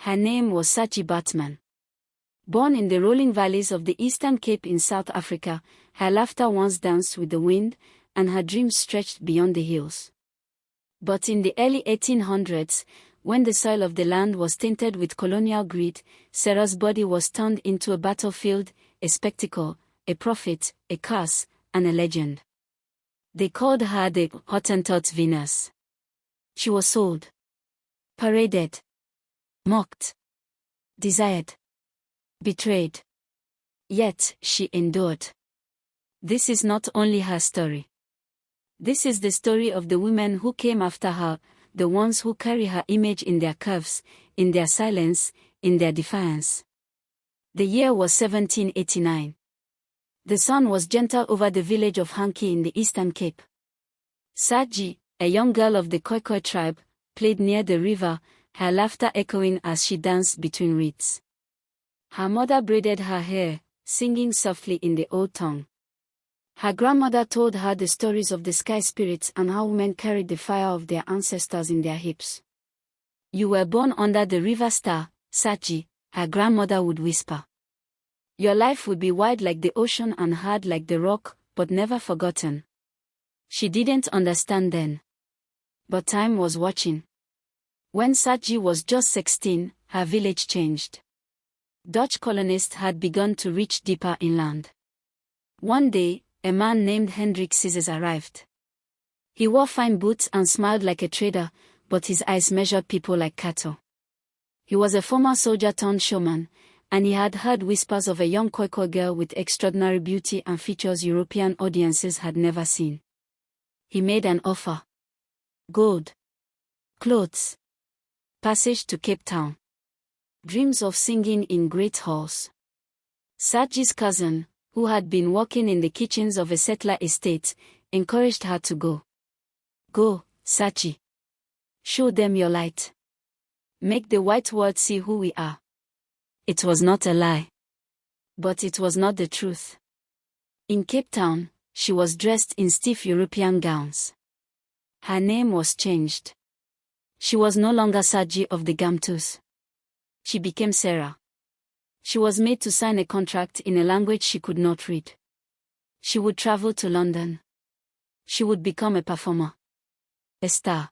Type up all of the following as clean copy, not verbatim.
Her name was Saartjie Baartman. Born in the rolling valleys of the Eastern Cape in South Africa, her laughter once danced with the wind, and her dreams stretched beyond the hills. But in the early 1800s, when the soil of the land was tainted with colonial greed, Sarah's body was turned into a battlefield, a spectacle, a prophet, a curse, and a legend. They called her the Hottentot Venus. She was sold, paraded, mocked, desired, betrayed. Yet she endured. This is not only her story. This is the story of the women who came after her, the ones who carry her image in their curves, in their silence, in their defiance. The year was 1789. The sun was gentle over the village of Hankie in the Eastern Cape. Saartjie, a young girl of the Khoikhoi tribe, played near the river, her laughter echoing as she danced between reeds. Her mother braided her hair, singing softly in the old tongue. Her grandmother told her the stories of the sky spirits and how women carried the fire of their ancestors in their hips. "You were born under the river star, Saartjie," her grandmother would whisper. "Your life would be wide like the ocean and hard like the rock, but never forgotten." She didn't understand then. But time was watching. When Saartjie was just 16, her village changed. Dutch colonists had begun to reach deeper inland. One day, a man named Hendrik Sizes arrived. He wore fine boots and smiled like a trader, but his eyes measured people like cattle. He was a former soldier turned showman, and he had heard whispers of a young Khoikhoi girl with extraordinary beauty and features European audiences had never seen. He made an offer. Gold, clothes, passage to Cape Town, dreams of singing in great halls. Saartjie's cousin, who had been working in the kitchens of a settler estate, encouraged her to go. "Go, Saartjie. Show them your light. Make the white world see who we are." It was not a lie. But it was not the truth. In Cape Town, she was dressed in stiff European gowns. Her name was changed. She was no longer Saartjie of the Gamtus. She became Sarah. She was made to sign a contract in a language she could not read. She would travel to London. She would become a performer, a star.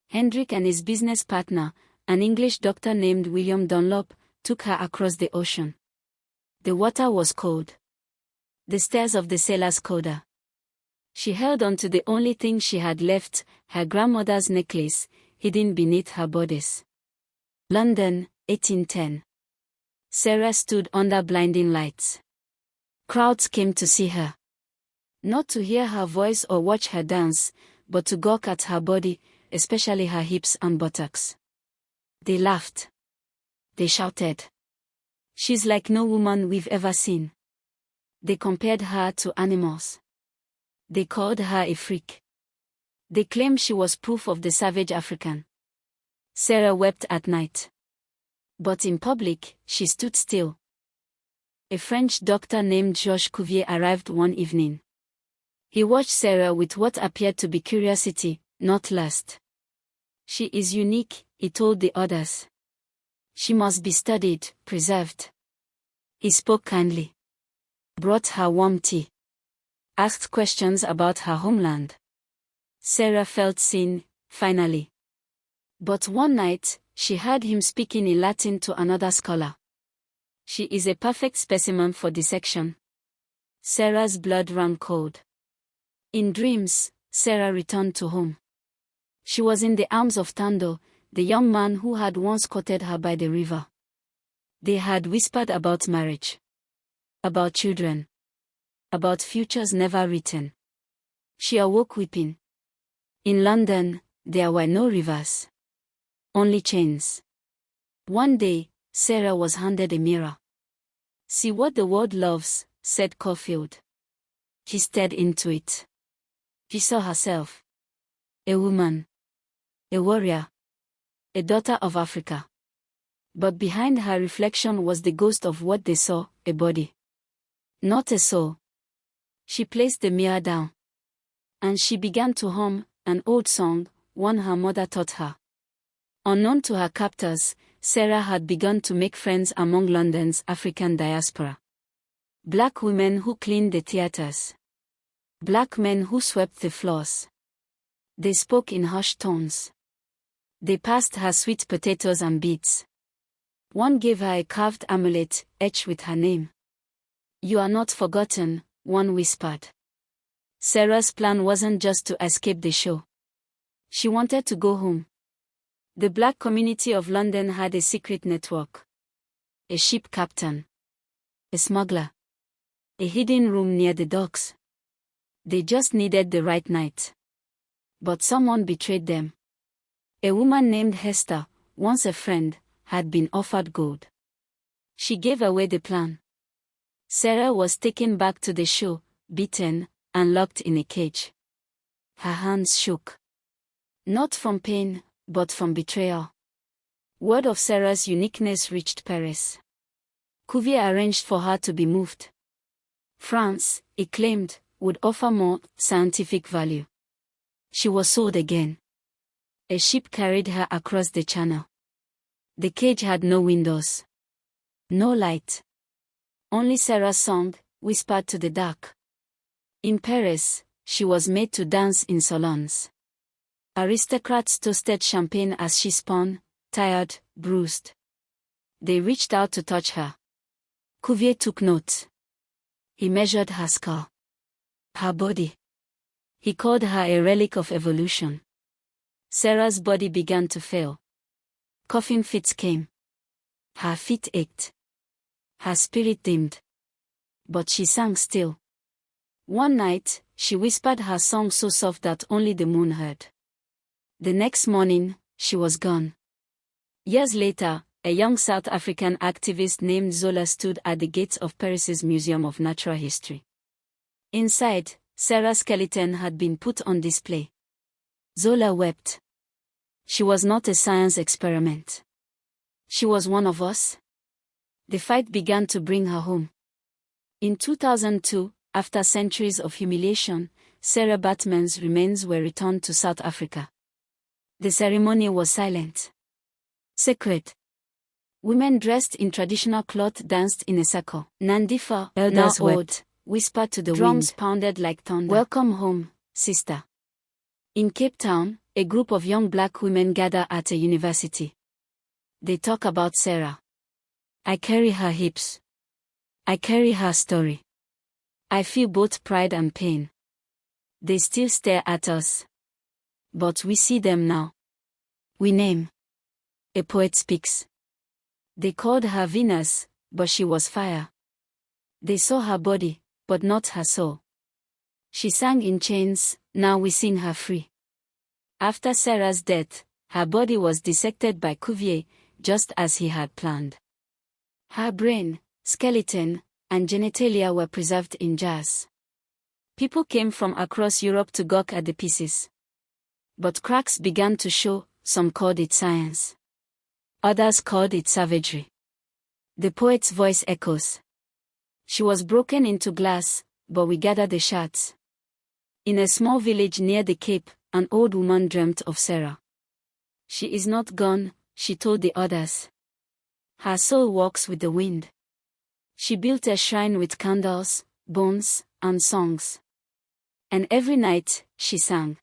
Hendrik and his business partner, an English doctor named William Dunlop, took her across the ocean. The water was cold. The stairs of the sailors colder. She held on to the only thing she had left, her grandmother's necklace, hidden beneath her bodice. London, 1810. Sarah stood under blinding lights. Crowds came to see her. Not to hear her voice or watch her dance, but to gawk at her body, especially her hips and buttocks. They laughed. They shouted. "She's like no woman we've ever seen." They compared her to animals. They called her a freak. They claimed she was proof of the savage African. Sarah wept at night. But in public, she stood still. A French doctor named Georges Cuvier arrived one evening. He watched Sarah with what appeared to be curiosity, not lust. "She is unique," he told the others. "She must be studied, preserved." He spoke kindly. Brought her warm tea. Asked questions about her homeland. Sarah felt seen, finally. But one night, she heard him speaking in Latin to another scholar. "She is a perfect specimen for dissection." Sarah's blood ran cold. In dreams, Sarah returned to home. She was in the arms of Tando, the young man who had once courted her by the river. They had whispered about marriage, about children, about futures never written. She awoke weeping. In London, there were no rivers. Only chains. One day, Sarah was handed a mirror. "See what the world loves," said Caulfield. She stared into it. She saw herself. A woman. A warrior. A daughter of Africa. But behind her reflection was the ghost of what they saw, a body. Not a soul. She placed the mirror down. And she began to hum an old song, one her mother taught her. Unknown to her captors, Sarah had begun to make friends among London's African diaspora. Black women who cleaned the theaters. Black men who swept the floors. They spoke in hushed tones. They passed her sweet potatoes and beets. One gave her a carved amulet, etched with her name. "You are not forgotten," one whispered. Sarah's plan wasn't just to escape the show. She wanted to go home. The black community of London had a secret network. A ship captain. A smuggler. A hidden room near the docks. They just needed the right night. But someone betrayed them. A woman named Hester, once a friend, had been offered gold. She gave away the plan. Sarah was taken back to the show, beaten, and locked in a cage. Her hands shook. Not from pain, but from betrayal. Word of Sarah's uniqueness reached Paris. Cuvier arranged for her to be moved. France, it claimed, would offer more scientific value. She was sold again. A ship carried her across the channel. The cage had no windows. No light. Only Sarah's song, whispered to the dark. In Paris, she was made to dance in salons. Aristocrats toasted champagne as she spun, tired, bruised. They reached out to touch her. Cuvier took note. He measured her skull. Her body. He called her a relic of evolution. Sarah's body began to fail. Coughing fits came. Her feet ached. Her spirit dimmed. But she sang still. One night, she whispered her song so soft that only the moon heard. The next morning, she was gone. Years later, a young South African activist named Zola stood at the gates of Paris's Museum of Natural History. Inside, Sarah's skeleton had been put on display. Zola wept. She was not a science experiment. She was one of us. The fight began to bring her home. In 2002, after centuries of humiliation, Sarah Baartman's remains were returned to South Africa. The ceremony was silent. Sacred. Women dressed in traditional cloth danced in a circle. Nandifa, elders wept, whispered to the drums wind. Pounded like thunder. "Welcome home, sister." In Cape Town, a group of young black women gather at a university. They talk about Sarah. "I carry her hips. I carry her story. I feel both pride and pain." They still stare at us. But we see them now. We name. A poet speaks. They called her Venus, but she was fire. They saw her body, but not her soul. She sang in chains, now we sing her free. After Sarah's death, her body was dissected by Cuvier, just as he had planned. Her brain, skeleton, and genitalia were preserved in jars. People came from across Europe to gawk at the pieces. But cracks began to show, some called it science. Others called it savagery. The poet's voice echoes. She was broken into glass, but we gathered the shards. In a small village near the Cape, an old woman dreamt of Sarah. "She is not gone," she told the others. "Her soul walks with the wind." She built a shrine with candles, bones, and songs. And every night, she sang.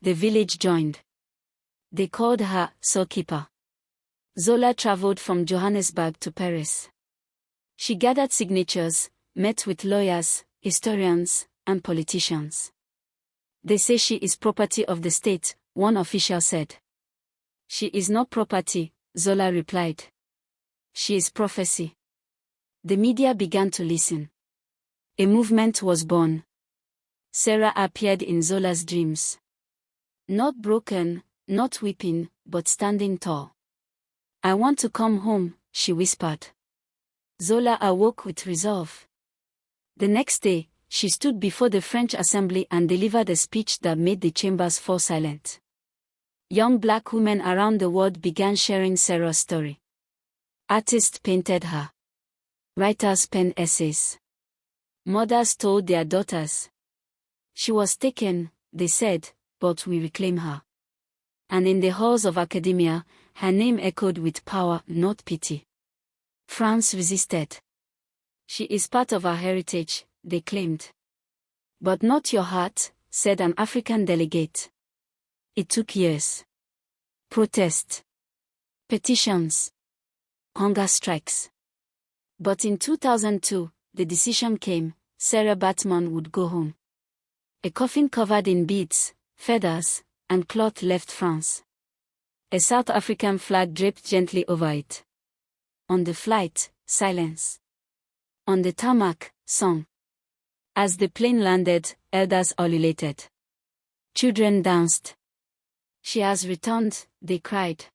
The village joined. They called her Soulkeeper. Zola traveled from Johannesburg to Paris. She gathered signatures, met with lawyers, historians, and politicians. "They say she is property of the state," one official said. "She is not property," Zola replied. "She is prophecy." The media began to listen. A movement was born. Sarah appeared in Zola's dreams. Not broken, not weeping, but standing tall. "I want to come home," she whispered. Zola awoke with resolve. The next day, she stood before the French Assembly and delivered a speech that made the chambers fall silent. Young black women around the world began sharing Sarah's story. Artists painted her. Writers penned essays. Mothers told their daughters. "She was taken," they said, "but we reclaim her." And in the halls of academia, her name echoed with power, not pity. France resisted. She is part of our heritage, they claimed. But not your heart, said an African delegate. It took years. Protest. Petitions. Hunger strikes. But in 2002, the decision came, Sarah Baartman would go home. A coffin covered in beads, feathers, and cloth left France. A South African flag draped gently over it. On the flight, silence. On the tarmac, song. As the plane landed, elders ululated. Children danced. She has returned, they cried.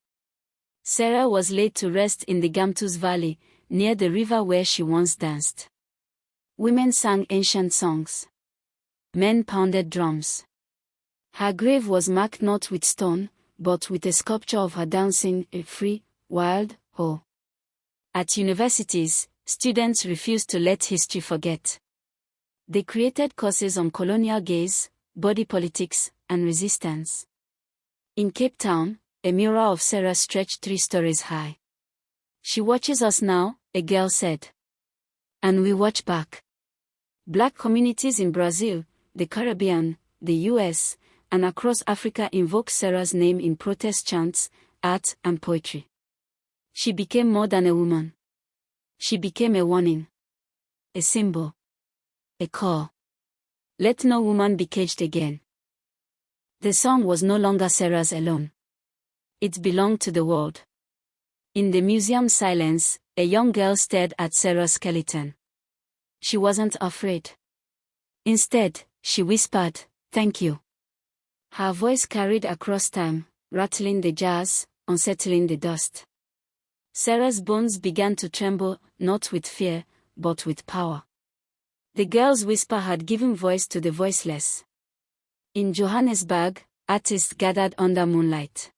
Sarah was laid to rest in the Gamtus Valley, near the river where she once danced. Women sang ancient songs. Men pounded drums. Her grave was marked not with stone, but with a sculpture of her dancing a free, wild, hoe. At universities, students refused to let history forget. They created courses on colonial gaze, body politics, and resistance. In Cape Town, a mural of Sarah stretched 3 stories high. She watches us now, a girl said. And we watch back. Black communities in Brazil, the Caribbean, the US, and across Africa invoke Sarah's name in protest chants, art, and poetry. She became more than a woman. She became a warning. A symbol. A call. Let no woman be caged again. The song was no longer Sarah's alone. It belonged to the world. In the museum silence, a young girl stared at Sarah's skeleton. She wasn't afraid. Instead, she whispered, "Thank you." Her voice carried across time, rattling the jars, unsettling the dust. Sarah's bones began to tremble, not with fear, but with power. The girl's whisper had given voice to the voiceless. In Johannesburg, artists gathered under moonlight.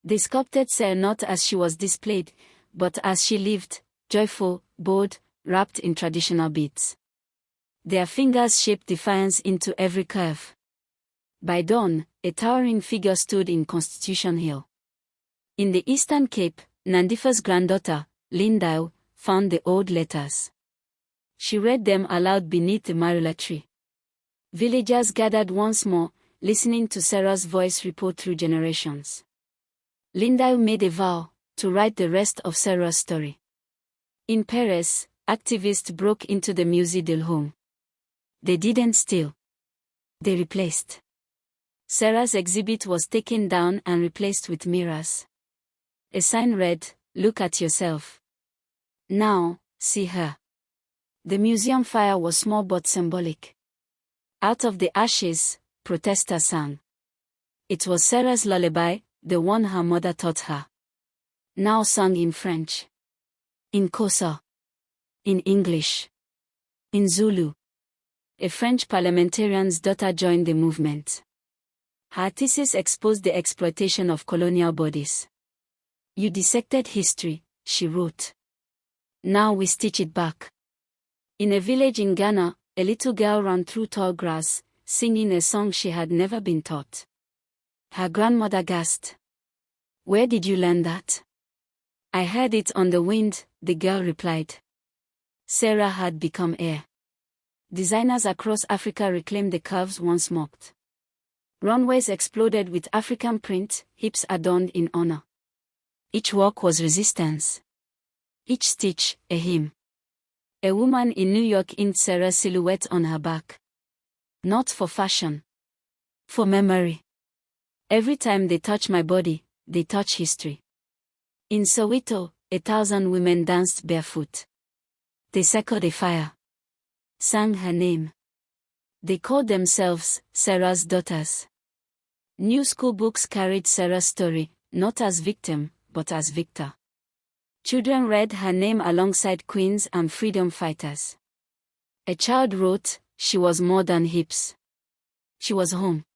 They sculpted Sarah not as she was displayed, but as she lived, joyful, bold, wrapped in traditional beads. Their fingers shaped defiance into every curve. By dawn, a towering figure stood in Constitution Hill. In the Eastern Cape, Nandifa's granddaughter, Lindau, found the old letters. She read them aloud beneath the marula tree. Villagers gathered once more, listening to Sarah's voice ripple through generations. Lindau made a vow to write the rest of Sarah's story. In Paris, activists broke into the Musée de l'Homme. They didn't steal. They replaced. Sarah's exhibit was taken down and replaced with mirrors. A sign read, "Look at yourself. Now, see her." The museum fire was small but symbolic. Out of the ashes, protesters sang. It was Sarah's lullaby, the one her mother taught her. Now sung in French. In Xhosa. In English. In Zulu. A French parliamentarian's daughter joined the movement. Her thesis exposed the exploitation of colonial bodies. "You dissected history," she wrote. "Now we stitch it back." In a village in Ghana, a little girl ran through tall grass, singing a song she had never been taught. Her grandmother gasped. "Where did you learn that?" "I heard it on the wind," the girl replied. Sarah had become air. Designers across Africa reclaimed the curves once mocked. Runways exploded with African print, hips adorned in honor. Each walk was resistance. Each stitch, a hymn. A woman in New York inked Sarah's silhouette on her back. Not for fashion. For memory. Every time they touch my body, they touch history. In Soweto, 1,000 women danced barefoot. They circled a fire. Sang her name. They called themselves Sarah's daughters. New school books carried Sarah's story, not as victim, but as victor. Children read her name alongside queens and freedom fighters. A child wrote, "She was more than hips. She was home."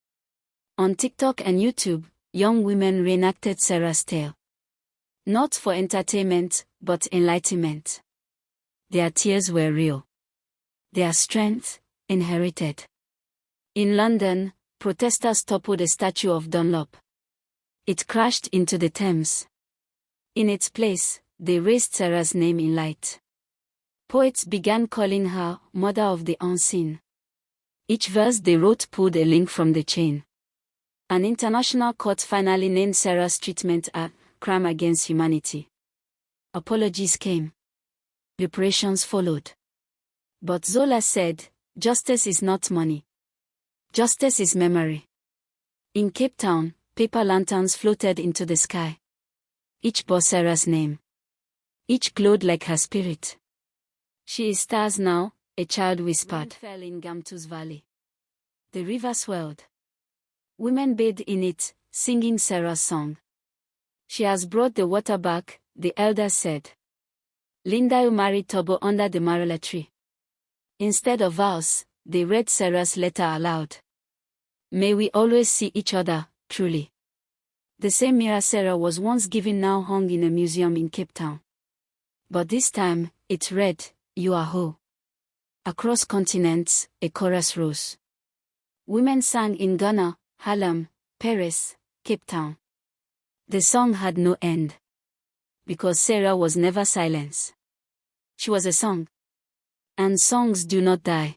On TikTok and YouTube, young women reenacted Sarah's tale. Not for entertainment, but enlightenment. Their tears were real. Their strength, inherited. In London, protesters toppled a statue of Dunlop. It crashed into the Thames. In its place, they raised Sarah's name in light. Poets began calling her Mother of the Unseen. Each verse they wrote pulled a link from the chain. An international court finally named Sarah's treatment a crime against humanity. Apologies came. Reparations followed. But Zola said, justice is not money. Justice is memory. In Cape Town, paper lanterns floated into the sky. Each bore Sarah's name. Each glowed like her spirit. She is stars now, a child whispered. Rain fell in Gamtus Valley. The river swelled. Women bathed in it, singing Sarah's song. She has brought the water back, the elders said. Linda married Tobo under the marula tree. Instead of vows, they read Sarah's letter aloud. May we always see each other, truly. The same mirror Sarah was once given now hung in a museum in Cape Town. But this time, it read, You are whole. Across continents, a chorus rose. Women sang in Ghana, Harlem, Paris, Cape Town. The song had no end. Because Sarah was never silent. She was a song. And songs do not die.